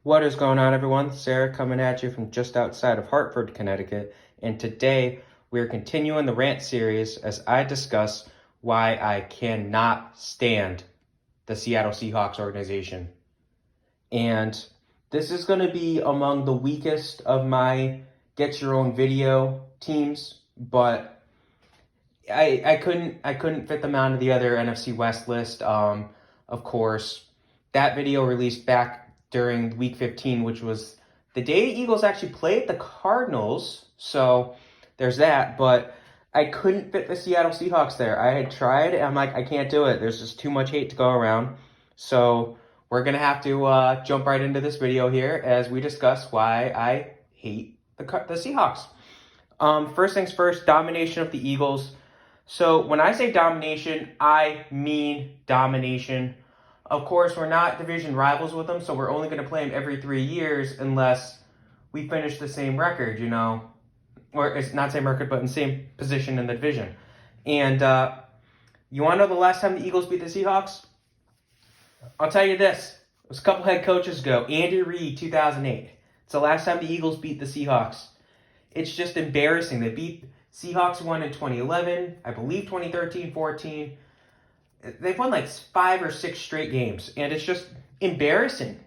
What is going on, everyone? Sarah coming at you from just outside of Hartford, Connecticut. And today we're continuing the rant series as I discuss why I cannot stand the Seattle Seahawks organization. And this is going to be among the weakest of my get your own video teams, but I couldn't fit them onto the other NFC West list. Of course, that video released back during week 15, which was the day the Eagles actually played the Cardinals. So there's that, but I couldn't fit the Seattle Seahawks there. I had tried, and I'm like, I can't do it. There's just too much hate to go around. So we're going to have to jump right into this video here as we discuss why I hate the Seahawks. First things first, domination of the Eagles. So when I say domination, I mean domination. Of course, we're not division rivals with them, so we're only going to play them every 3 years unless we finish the same record, or it's not same record, but in same position in the division. And you want to know the last time the Eagles beat the Seahawks? I'll tell you this. It was a couple head coaches ago. Andy Reid, 2008. It's the last time the Eagles beat the Seahawks. It's just embarrassing. They beat Seahawks won in 2011, I believe 2013, 14. They've won like 5 or 6 straight games, and it's just embarrassing.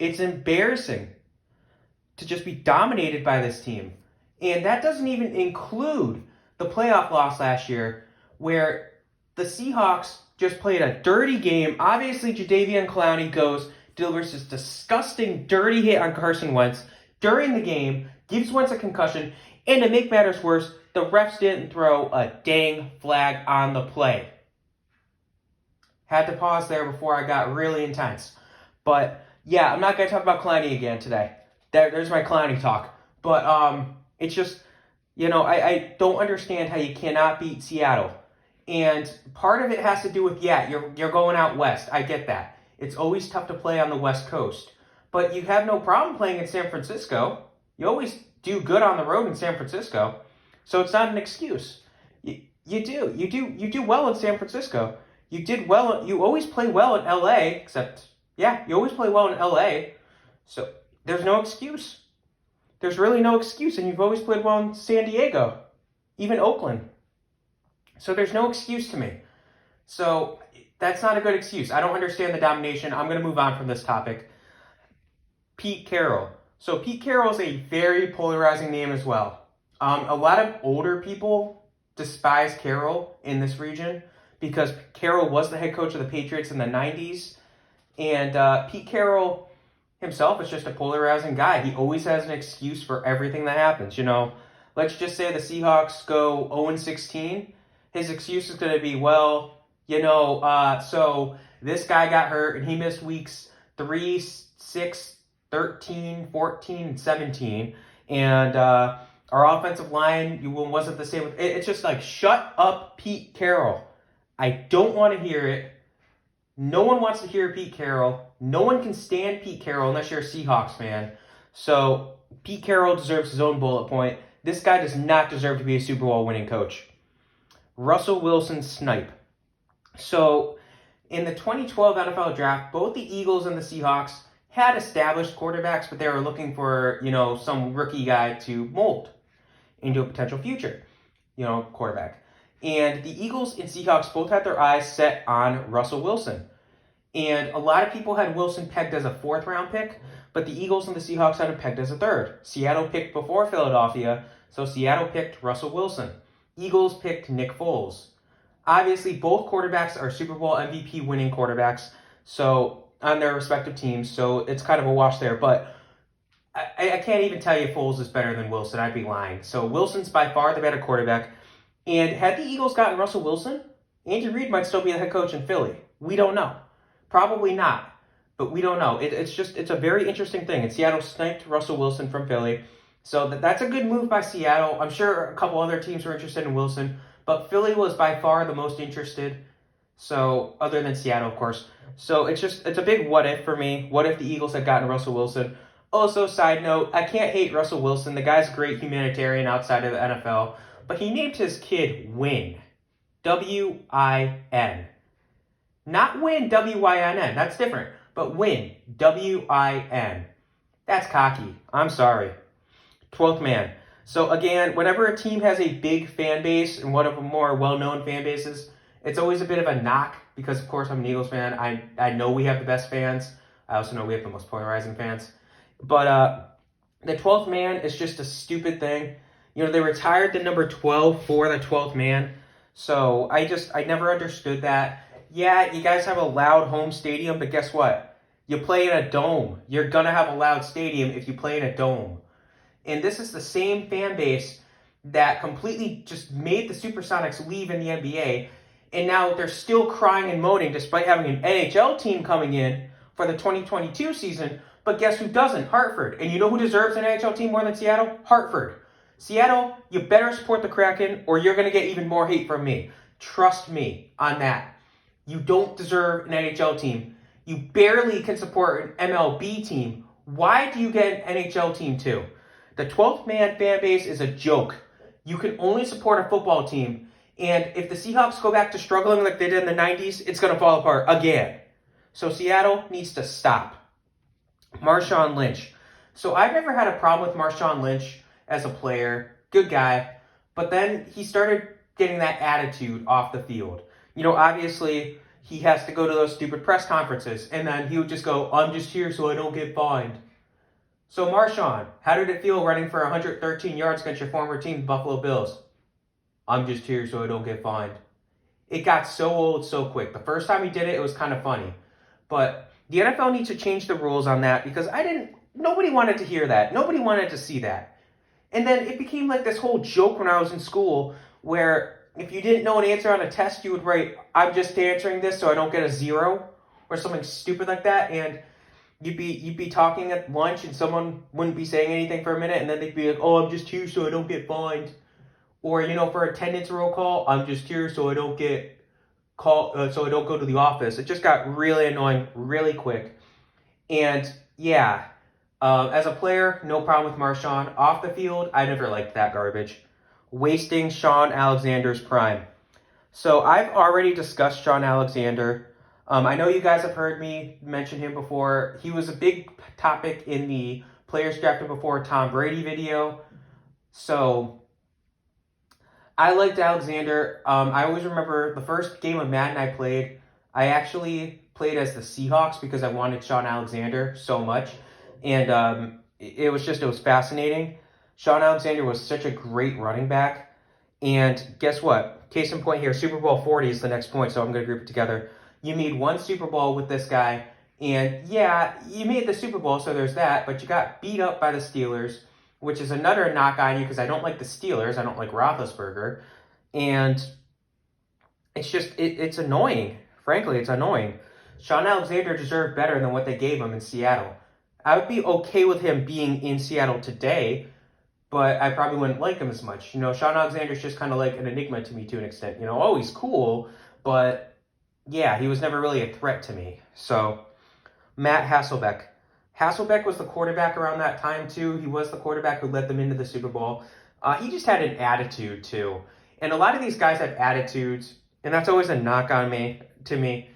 It's embarrassing to just be dominated by this team. And that doesn't even include the playoff loss last year where the Seahawks just played a dirty game. Obviously, Jadeveon Clowney delivers this disgusting, dirty hit on Carson Wentz during the game, gives Wentz a concussion, and to make matters worse, the refs didn't throw a dang flag on the play. Had to pause there before I got really intense. But yeah, I'm not going to talk about Clowney again today. There's my Clowney talk. But it's just, I don't understand how you cannot beat Seattle. And part of it has to do with, you're going out west. I get that. It's always tough to play on the West Coast. But you have no problem playing in San Francisco. You always do good on the road in San Francisco. So it's not an excuse. You do well in San Francisco. You did well. You always play well in LA, you always play well in LA. So there's no excuse. There's really no excuse. And you've always played well in San Diego, even Oakland. So there's no excuse to me. So that's not a good excuse. I don't understand the domination. I'm going to move on from this topic. Pete Carroll. So Pete Carroll is a very polarizing name as well. A lot of older people despise Carroll in this region because Carroll was the head coach of the Patriots in the 90s. And Pete Carroll himself is just a polarizing guy. He always has an excuse for everything that happens. Let's just say the Seahawks go 0-16. His excuse is going to be, so this guy got hurt and he missed weeks 3, 6, 13, 14, and 17. And our offensive line wasn't the same. It's just like, shut up, Pete Carroll. I don't want to hear it. No one wants to hear Pete Carroll. No one can stand Pete Carroll unless you're a Seahawks fan. So Pete Carroll deserves his own bullet point. This guy does not deserve to be a Super Bowl winning coach. Russell Wilson snipe. So in the 2012 NFL draft, both the Eagles and the Seahawks had established quarterbacks, but they were looking for, some rookie guy to mold into a potential future, quarterback. And the Eagles and Seahawks both had their eyes set on Russell Wilson. And a lot of people had Wilson pegged as a 4th-round pick, but the Eagles and the Seahawks had him pegged as a 3rd. Seattle picked before Philadelphia, so Seattle picked Russell Wilson. Eagles picked Nick Foles. Obviously, both quarterbacks are Super Bowl MVP winning quarterbacks, so on their respective teams, so it's kind of a wash there. But I can't even tell you Foles is better than Wilson. I'd be lying. So Wilson's by far the better quarterback. And had the Eagles gotten Russell Wilson, Andy Reid might still be the head coach in Philly. We don't know. Probably not, but we don't know. It's a very interesting thing. And Seattle sniped Russell Wilson from Philly. So that's a good move by Seattle. I'm sure a couple other teams were interested in Wilson, but Philly was by far the most interested. So other than Seattle, of course. So it's a big what if for me. What if the Eagles had gotten Russell Wilson? Also, side note, I can't hate Russell Wilson. The guy's a great humanitarian outside of the NFL. But he named his kid Win. W-I-N. Not Win, W-I-N-N. That's different. But Win, W-I-N. That's cocky. I'm sorry. 12th man. So again, whenever a team has a big fan base and one of the more well-known fan bases, it's always a bit of a knock because, of course, I'm an Eagles fan. I know we have the best fans. I also know we have the most polarizing fans. But the 12th man is just a stupid thing. You know, they retired the number 12 for the 12th man. So I never understood that. Yeah, you guys have a loud home stadium, but guess what? You play in a dome. You're going to have a loud stadium if you play in a dome. And this is the same fan base that completely just made the Supersonics leave in the NBA. And now they're still crying and moaning despite having an NHL team coming in for the 2022 season. But guess who doesn't? Hartford. And you know who deserves an NHL team more than Seattle? Hartford. Seattle, you better support the Kraken or you're going to get even more hate from me. Trust me on that. You don't deserve an NHL team. You barely can support an MLB team. Why do you get an NHL team too? The 12th man fan base is a joke. You can only support a football team. And if the Seahawks go back to struggling like they did in the 90s, it's going to fall apart again. So Seattle needs to stop. Marshawn Lynch. So I've never had a problem with Marshawn Lynch as a player. Good guy. But then he started getting that attitude off the field. You know, obviously, he has to go to those stupid press conferences. And then he would just go, I'm just here so I don't get fined. So Marshawn, how did it feel running for 113 yards against your former team, the Buffalo Bills? I'm just here so I don't get fined. It got so old so quick. The first time he did it, it was kind of funny. But the NFL needs to change the rules on that because nobody wanted to hear that. Nobody wanted to see that. And then it became like this whole joke when I was in school where if you didn't know an answer on a test, you would write, I'm just answering this so I don't get a 0 or something stupid like that. And you'd be talking at lunch and someone wouldn't be saying anything for a minute and then they'd be like, oh, I'm just here so I don't get fined. Or, you know, for attendance roll call, I'm just here so I don't get so I don't go to the office. It just got really annoying really quick. And yeah, as a player, no problem with Marshawn. Off the field, I never liked that garbage. Wasting Shaun Alexander's prime. So I've already discussed Shaun Alexander. I know you guys have heard me mention him before. He was a big topic in the Players Drafted Before Tom Brady video. So I liked Alexander. I always remember the first game of Madden I played. I actually played as the Seahawks because I wanted Shaun Alexander so much. And it was fascinating. Shaun Alexander was such a great running back. And guess what? Case in point here, Super Bowl 40 is the next point, so I'm going to group it together. You made one Super Bowl with this guy, and yeah, you made the Super Bowl, so there's that, but you got beat up by the Steelers, which is another knock on you because I don't like the Steelers. I don't like Roethlisberger, and it's just, it's annoying. Frankly, it's annoying. Shaun Alexander deserved better than what they gave him in Seattle. I would be okay with him being in Seattle today, but I probably wouldn't like him as much. You know, Shaun Alexander's just kind of like an enigma to me to an extent. You know, oh, he's cool, but yeah, he was never really a threat to me. So, Matt Hasselbeck. Hasselbeck was the quarterback around that time, too. He was the quarterback who led them into the Super Bowl. He just had an attitude, too. And a lot of these guys have attitudes, and that's always a knock on to me.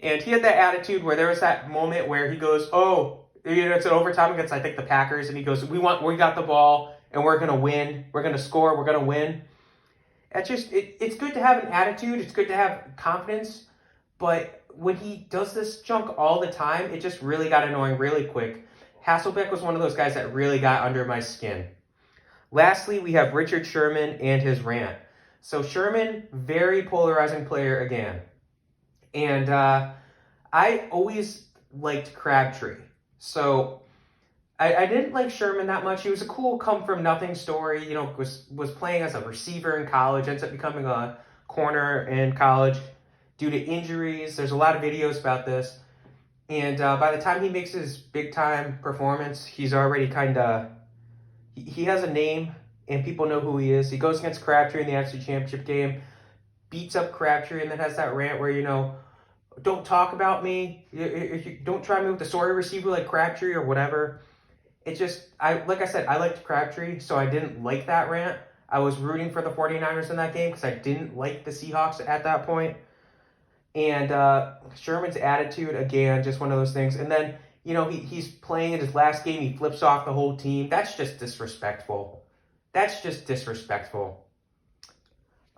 And he had that attitude where there was that moment where he goes, oh, you know, it's an overtime against, I think, the Packers, and he goes, we got the ball, and we're going to win. We're going to score. We're going to win. That's just, it's good to have an attitude. It's good to have confidence. But when he does this junk all the time, it just really got annoying really quick. Hasselbeck was one of those guys that really got under my skin. Lastly, we have Richard Sherman and his rant. So Sherman, very polarizing player again. And I always liked Crabtree. So I didn't like Sherman that much. He was a cool come-from-nothing story. You know, was playing as a receiver in college, ends up becoming a corner in college due to injuries. There's a lot of videos about this. And by the time he makes his big-time performance, he's already kind of... He has a name, and people know who he is. He goes against Crabtree in the NFC Championship game, beats up Crabtree, and then has that rant where, you know, don't talk about me. If you don't try me with the sorry receiver like Crabtree or whatever. It just, like I said, I liked Crabtree, so I didn't like that rant. I was rooting for the 49ers in that game because I didn't like the Seahawks at that point. And Sherman's attitude, again, just one of those things. And then You know, he's playing in his last game. He flips off the whole team. That's just disrespectful. That's just disrespectful.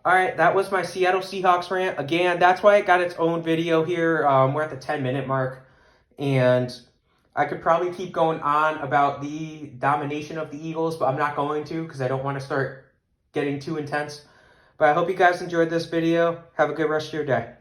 All right, that was my Seattle Seahawks rant. Again, that's why it got its own video here. We're at the 10-minute mark. And I could probably keep going on about the domination of the Eagles, but I'm not going to because I don't want to start getting too intense. But I hope you guys enjoyed this video. Have a good rest of your day.